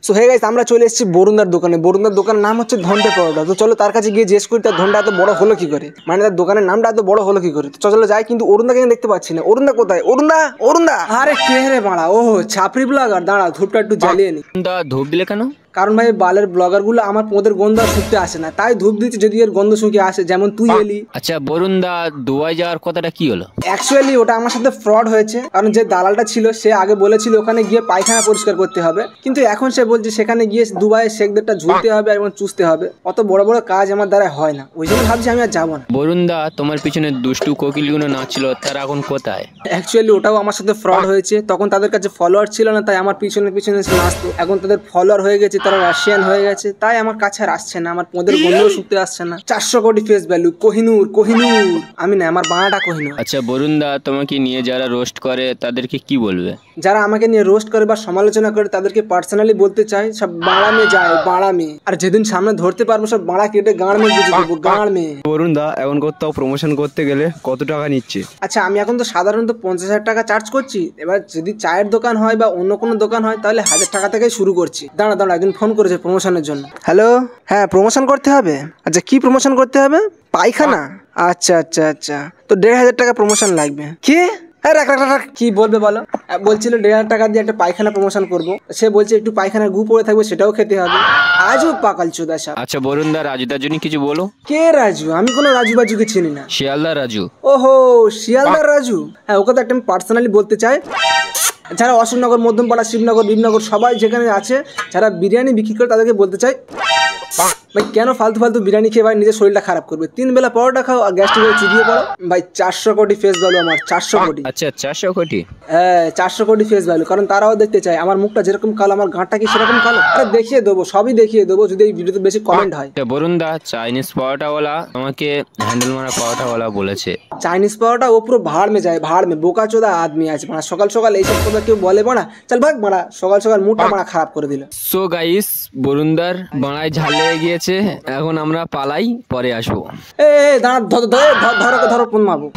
So hey guys, আমরা চলে এসেছি বরুণদার দোকানে। বরুণদার দোকানের নাম হচ্ছে ধন্ডে পরোটা। তো চলো তার কাছে গিয়ে জিজ্ঞেস করি তার ধন্ডা এত বড় হলো কি করে, মানে তার দোকানের নামটা এত বড় হলো কি করে। তো চলো যাই, কিন্তু অরুণদাকে দেখতে পাচ্ছি না। অরুণদা কোথায়? অরুণদা, অরুণদা! আরে কে রে বাড়া? ও ছাপরি ব্লগার, দাঁড়া ধূপটা একটু জ্বালিয়ে নি। ধূপ দিলে কেন? কারণ ভাই বালের ব্লগারগুলো আমার পোদের গন্ধ শুকতে আসে না, তাই ধূপ দিচ্ছে যদি এর গন্ধ শুকে আসে, যেমন তুই এলি। আচ্ছা বরুণ দা, দুবাই যাওয়ার কথাটা কি হলো? অ্যাকচুয়ালি ওটা আমার সাথে ফ্রড হয়েছে, কারণ যে দালালটা ছিল সে আগে বলেছিল ওখানে গিয়ে পায়খানা পরিষ্কার করতে হবে, কিন্তু এখন সে বলছে সেখানে গিয়ে দুবাইয়ের শেখদেরটা ঝুলতে হবে এবং চুষতে হবে। অত বড় বড় কাজ আমার দ্বারা হয় না, ওই জন্য ভাবছি আমি আর যাবো না। বরুণ দা, তোমার পিছনে দুষ্টু কোকিলগুলো নাচছিল, তারা এখন কোথায়? অ্যাকচুয়ালি ওটাও আমার সাথে ফ্রড হয়েছে। তখন তাদের কাছে ফলোয়ার ছিল না, তাই আমার পিছনে পিছনে নাচতো। এখন তাদের ফলোয়ার হয়ে গেছে, তারা রাশিয়ান হয়ে গেছে, তাই আমার কাছে আর আসছে না, আমার পোদের গন্ধ শুকতে আসছে না। 400 কোটি ফেস ভ্যালু। কোহিনূর, কোহিনূর আমি না, আমার বাঁটা কোহিনূর। আচ্ছা বরুণ দা, তোমাকে নিয়ে যারা রোস্ট করে তাদেরকে কি বলবে? যারা আমাকে নিয়ে রোস্ট করে বা সমালোচনা করে তাদেরকে পার্সোনালি বলতে চাই, সব বাড়া মেয়ে যায়, বাড়া মেয়ে। আর যেদিন সামনে ধরতে পারবো সব বাড়া কেটে গাঁড় মেয়ে বুঝে দেবো, গাঁড় মেয়ে। বরুণ দা, এখন কোথাও প্রমোশন করতে গেলে কত টাকা নিচ্ছে? আচ্ছা, আমি এখন তো সাধারণত 50,000 টাকা চার্জ করছি। এবার যদি চায়ের দোকান হয় বা অন্য কোনো দোকান হয় তাহলে 1000 টাকা থেকে শুরু করছি। দাঁড়া দাঁড়া, একদিন ফোন করেছে প্রমোশনের জন্য। হ্যালো, হ্যাঁ প্রমোশন করতে হবে। আচ্ছা কি প্রমোশন করতে হবে? পায়খানা? আচ্ছা আচ্ছা আচ্ছা, তো 1,500 টাকা প্রমোশন লাগবে। কি? হ্যাঁ রাখ রাখ রাখ, কি বলবে বলো? বলছিল 1,500 টাকা দিয়ে একটা পায়খানা প্রমোশন করবো। সে বলছে একটু পায়খানার গু পড়ে থাকবে, সেটাও খেতে হবে। আজও পাকাল চোদা সব। আচ্ছা বরুণ দা, রাজুদার জন্য কিছু বলো। কে রাজু? আমি কোনো রাজু বাজুকে চিনি না। শিয়ালদা রাজু। ওহো, শিয়ালদার রাজু। হ্যাঁ, ওকে তো একটা আমি পার্সোনালি বলতে চাই। যারা অশোকনগর, মধ্যমপাড়া, শিবনগর, ভীমনগর সবাই যেখানে আছে, যারা বিরিয়ানি বিক্রি করে তাদেরকে বলতে চাই, ভাই কেন ফালতু ফালতু বিরিয়ানি খেয়ে ভাই নিজের শরীরটা খারাপ করবে? 3 বেলা পরোটা খাও আর গ্যাস্ট্রিক হয়ে চিবিয়ে পড়ো। ভাই 400 কোটি ফেস ভ্যালু আমার, 400 কোটি। আচ্ছা 400 কোটি? হ্যাঁ 400 কোটি ফেস ভ্যালু, কারণ তারাও দেখতে চায় আমার মুখটা যেরকম কালো, আমার গাঁটটা কি সেরকম কালো। আরে দেখিয়ে দেবো, সবই দেখিয়ে দেবো যদি এই ভিডিওতে বেশি কমেন্ট হয়। বরুণ দা, চাইনিজ পাওয়াটাওয়ালা আমাকে হ্যান্ডেল মারা পাওয়াটাওয়ালা বলেছে। চাইনিজ পাওয়াটা ও পুরো ভাড় মে যায়, ভাড় মে। বোকা চোদা আদমি আছে মানে, সকাল সকাল এইসব কথা কেউ বলে বাড়া? চল ভাগ বাড়া, সকাল সকাল মুডটা বাড়া খারাপ করে দিল। সো গাইস, বরুণ দার বাড়ায় ঝাল লেগে গিয়েছে, এখন আমরা পালাই, পরে আসবো। এ দাঁড়া, ধরো ধরো, ফোন মারবো।